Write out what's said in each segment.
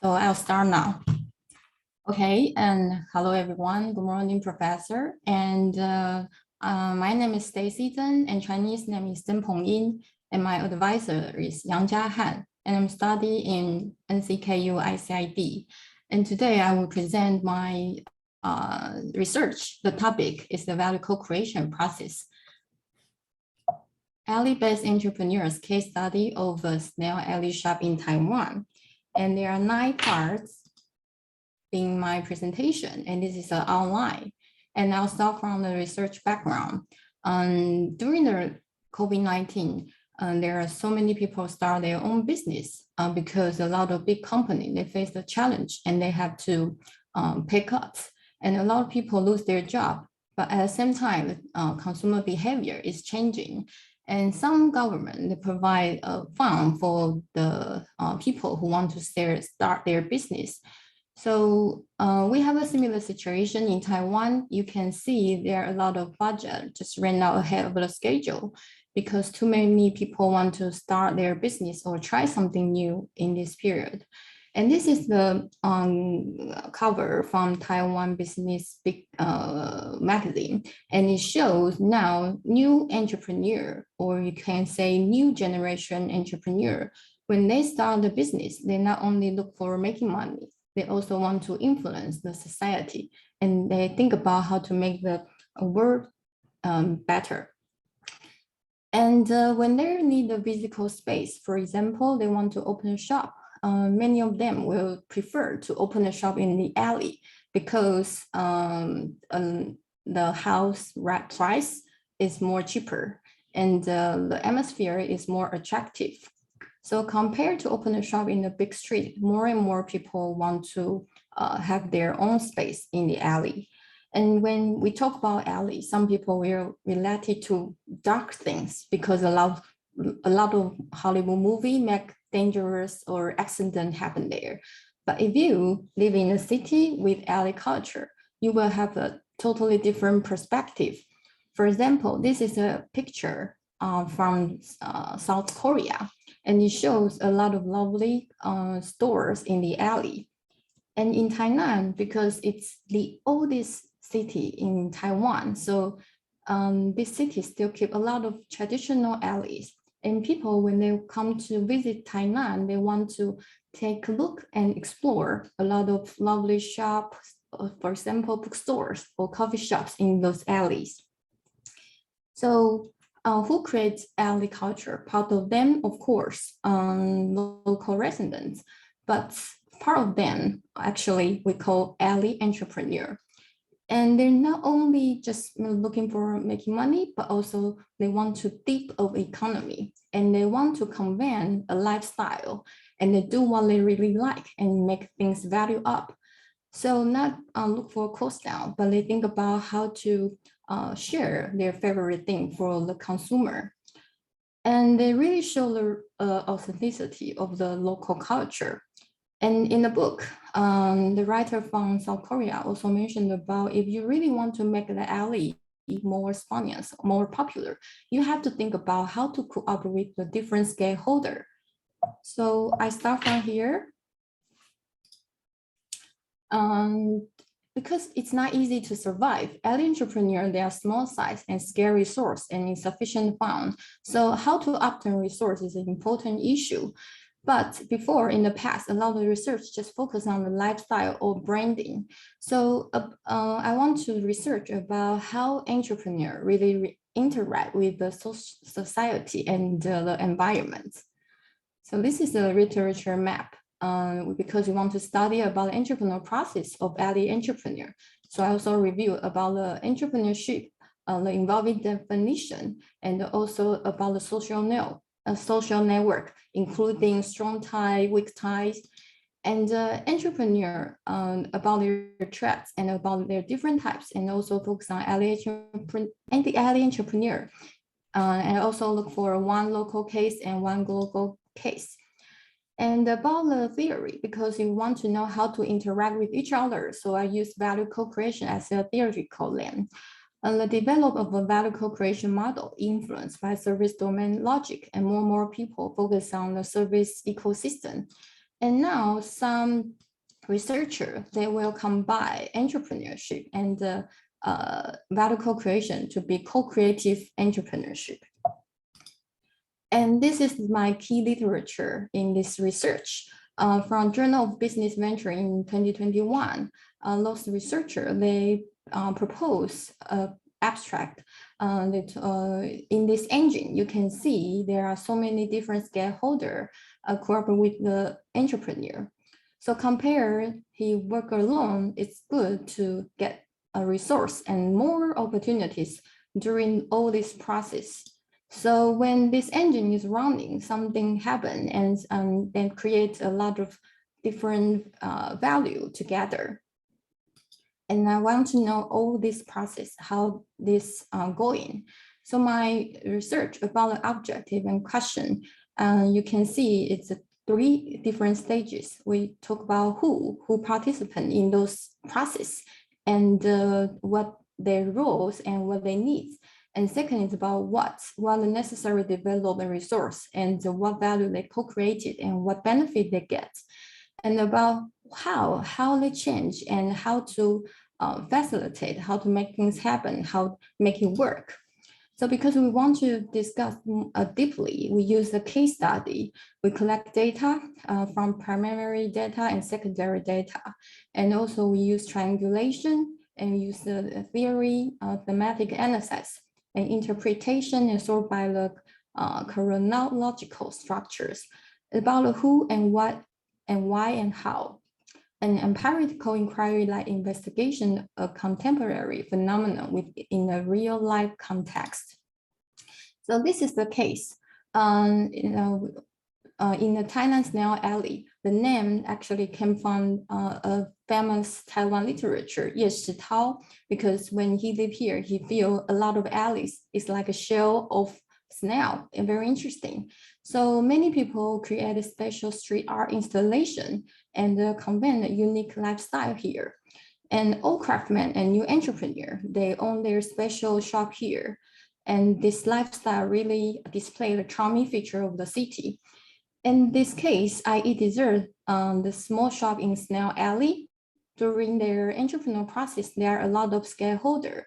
So I'll start now. Okay, and hello everyone. Good morning, Professor. And my name is Stacy Tseng, and Chinese name is Peng, and my advisor is Chia-Han, and I'm studying in NCKU ICID. And today I will present my research. The topic is the value co-creation process. Alley-based entrepreneurs case study of a Snail Alley shop in Taiwan. And there are 9 parts in my presentation, and this is online. And I'll start from the research background. During the COVID-19, there are so many people start their own business because a lot of big companies, they face the challenge and they have to pay cuts. And a lot of people lose their job. But at the same time, consumer behavior is changing. And some government, they provide a fund for the people who want to start their business. So we have a similar situation in Taiwan. You can see there are a lot of budget just ran out ahead of the schedule because too many people want to start their business or try something new in this period. And this is the cover from Taiwan Business magazine. And it shows now new entrepreneur, or you can say new generation entrepreneur. When they start the business, they not only look for making money, they also want to influence the society. And they think about how to make the world better. And when they need a physical space, for example, they want to open a shop, many of them will prefer to open a shop in the alley because the house price is more cheaper and the atmosphere is more attractive. So compared to open a shop in the big street, more and more people want to have their own space in the alley. And when we talk about alley, some people will relate it to dark things because a lot of Hollywood movies make dangerous or accident happen there. But if you live in a city with alley culture, you will have a totally different perspective. For example, this is a picture from South Korea, and it shows a lot of lovely stores in the alley. And in Tainan, because it's the oldest city in Taiwan, so this city still keep a lot of traditional alleys. And people, when they come to visit Tainan, they want to take a look and explore a lot of lovely shops, for example, bookstores or coffee shops in those alleys. So who creates alley culture? Part of them, of course, local residents, but part of them, actually, we call alley entrepreneur. And they're not only just looking for making money, but also they want to deep of economy and they want to convey a lifestyle and they do what they really like and make things value up. So not look for cost down, but they think about how to share their favorite thing for the consumer. And they really show the authenticity of the local culture. And in the book, the writer from South Korea also mentioned about if you really want to make the alley more spontaneous, more popular, you have to think about how to cooperate with the different stakeholders. So I start from here. Because it's not easy to survive, alley entrepreneurs, they are small size and scarce resource and insufficient fund. So how to obtain resource is an important issue. But before, in the past, a lot of research just focused on the lifestyle or branding. So I want to research about how entrepreneurs really interact with the society and the environment. So this is a literature map because we want to study about the entrepreneurial process of alley entrepreneur. So I also review about the entrepreneurship, the involving definition, and also about the social network, including strong ties, weak ties, and entrepreneur about their threats and about their different types, and also focus on the alley entrepreneur, and also look for one local case and one global case. And about the theory, because you want to know how to interact with each other, so I use value co-creation as a theoretical lens. The development of a value co-creation model influenced by service domain logic, and more people focus on the service ecosystem. And now some researcher, they will combine entrepreneurship and value co-creation to be co-creative entrepreneurship. And this is my key literature in this research. From Journal of Business Venture in 2021, those researchers, they propose abstract that in this engine, you can see there are so many different stakeholders cooperate with the entrepreneur. So compare he work alone, it's good to get a resource and more opportunities during all this process. So when this engine is running, something happens and then create a lot of different value together. And I want to know all this process, how this going. So my research about the objective and question, you can see it's 3 different stages. We talk about who participate in those process and what their roles and what they need. And second is about what the necessary development resource and what value they co-created and what benefit they get. And about how they change and how to facilitate, how to make things happen, how make it work. So because we want to discuss deeply, we use a case study. We collect data from primary data and secondary data. And also we use triangulation and use the theory, thematic analysis, and interpretation and sort by the chronological structures about the who and what and why and how. An empirical inquiry like investigation of contemporary phenomenon within a real life context. So this is the case. In the Tainan Snail Alley, the name actually came from a famous Taiwan literature, Ye Shitao, because when he lived here, he feel a lot of alleys. It's like a shell of snail, and very interesting. So many people create a special street art installation and convey a unique lifestyle here. And all craftsmen and new entrepreneur, they own their special shop here. And this lifestyle really display the charming feature of the city. In this case, I eat dessert the small shop in Snail Alley. During their entrepreneurial process, there are a lot of stakeholders.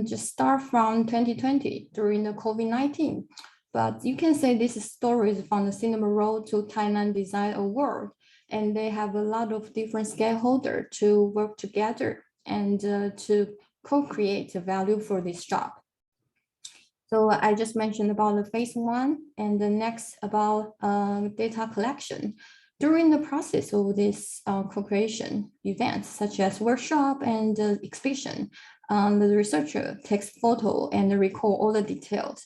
Just start from 2020 during the COVID-19. But you can say this is stories from the Cinema Road to Tainan Design Award. And they have a lot of different stakeholders to work together and to co-create the value for this shop. So I just mentioned about the phase 1 and the next about data collection. During the process of this co-creation events, such as workshop and exhibition, the researcher takes photo and record all the details.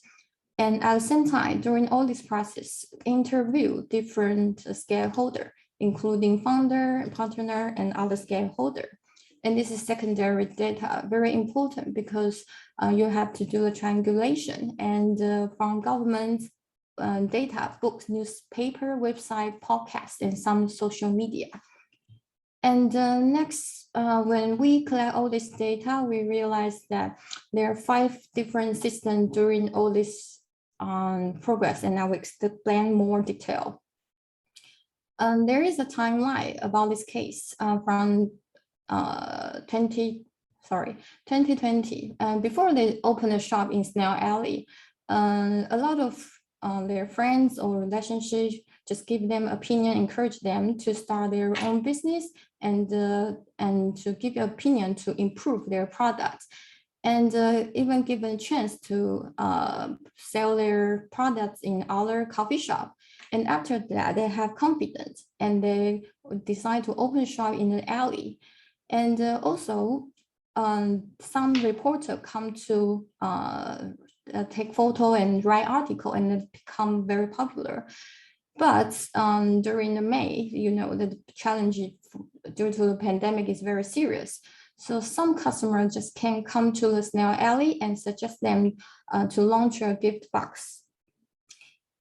And at the same time, during all this process, interview different stakeholders, including founder, partner, and other stakeholders. And this is secondary data, very important because you have to do a triangulation and from government data, books, newspaper, website, podcast, and some social media. And next, when we collect all this data, we realize that there are 5 different systems during all this progress, and I will explain more detail. There is a timeline about this case from 2020. Before they opened a shop in Snail Alley, a lot of their friends or relationships just give them opinion, encourage them to start their own business and to give your opinion to improve their products. And even give them a chance to sell their products in other coffee shop. And after that, they have confidence and they decide to open a shop in an alley. And also, some reporter come to take photo and write article and become very popular. But during the May, you know, the challenge due to the pandemic is very serious. So some customers just can come to the Snail Alley and suggest them to launch a gift box.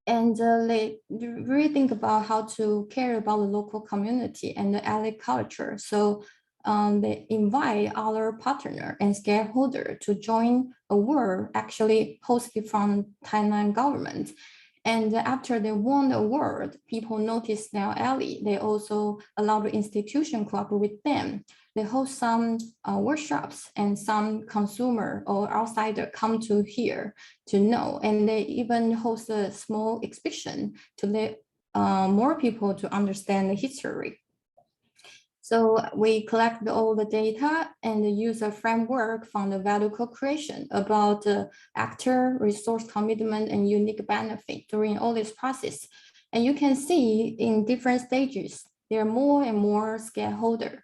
And they really think about how to care about the local community and the alley culture. So they invite other partner and stakeholder to join a work actually hosted from Tainan government. And after they won the award, people noticed Snail Alley. They also allow the institution cooperate with them. They host some workshops, and some consumer or outsider come to here to know. And they even host a small exhibition to let more people to understand the history. So we collect all the data and use a framework from the value co-creation about the actor, resource commitment, and unique benefit during all this process. And you can see in different stages, there are more and more stakeholders.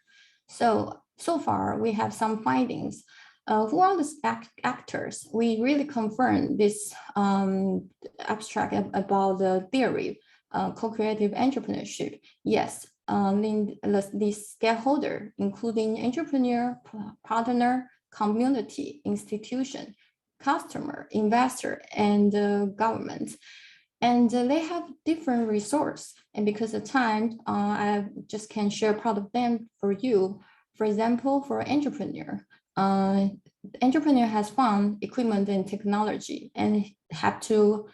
So far, we have some findings. Who are the actors? We really confirm this abstract about the theory, co-creative entrepreneurship. Yes, the stakeholder, including entrepreneur, partner, community, institution, customer, investor, and government. And they have different resources. And because of time, I just can share part of them for you. For example, for entrepreneur, entrepreneur has fund, equipment, and technology, and have to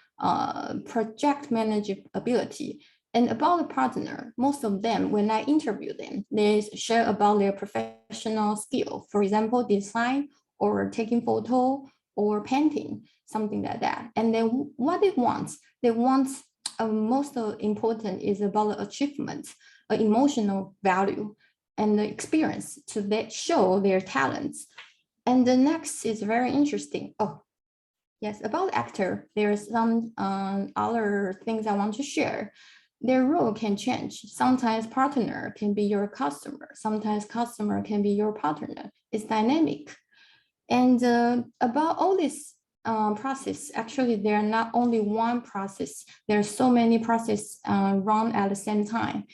project manageability. And about the partner, most of them, when I interview them, they share about their professional skill. For example, design or taking photo or painting, something like that. And then what they want most important is about the achievement, emotional value, and the experience to show their talents. And the next is very interesting. Oh, yes, about actor, there's some other things I want to share. Their role can change. Sometimes partner can be your customer. Sometimes customer can be your partner. It's dynamic. And about all this process, actually, there are not only one process. There are so many processes run at the same time.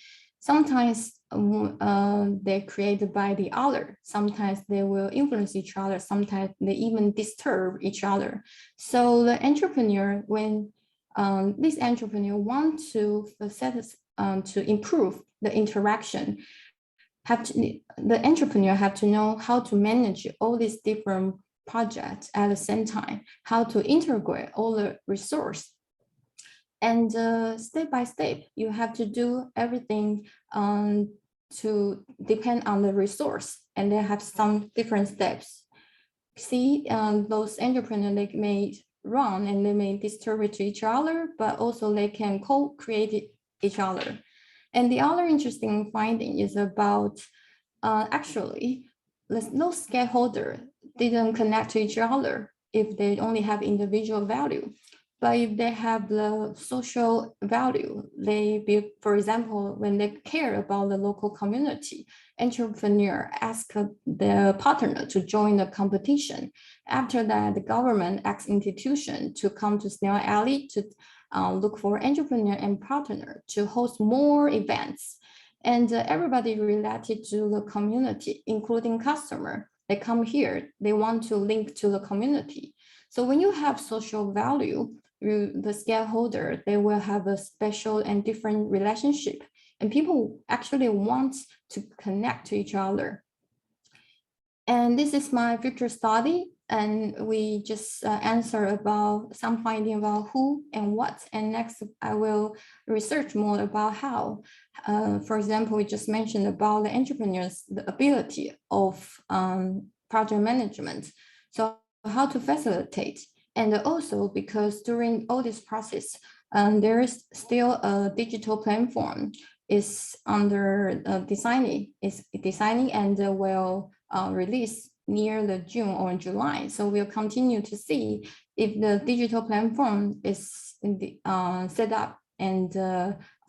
Sometimes they're created by the other. Sometimes they will influence each other. Sometimes they even disturb each other. So the entrepreneur, when this entrepreneur wants to improve the interaction, the entrepreneur have to know how to manage all these different projects at the same time, how to integrate all the resource. And step by step, you have to do everything to depend on the resource, and they have some different steps. See, those entrepreneurs, they may run and they may distribute to each other, but also they can co-create each other. And the other interesting finding is about actually, those stakeholders didn't connect to each other if they only have individual value. But if they have the social value, for example, when they care about the local community, entrepreneur ask the partner to join the competition. After that, the government asks institution to come to Snail Alley to look for entrepreneur and partner to host more events. And everybody related to the community, including customer, they come here, they want to link to the community. So when you have social value, the stakeholder, they will have a special and different relationship, and people actually want to connect to each other. And this is my future study, and we just answer about some finding about who and what. And next, I will research more about how. For example, we just mentioned about the entrepreneurs, the ability of project management. So how to facilitate. And also because during all this process, there is still a digital platform is under designing and will release near the June or July. So we'll continue to see if the digital platform is set up, and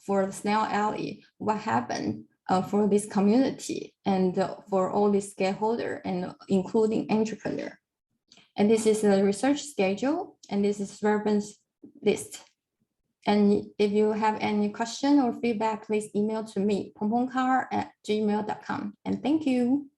for the Snail Alley, what happened for this community and for all these stakeholders, and including entrepreneur. And this is the research schedule, and this is reference list. And if you have any question or feedback, please email to me, pengpengcar@gmail.com. And thank you.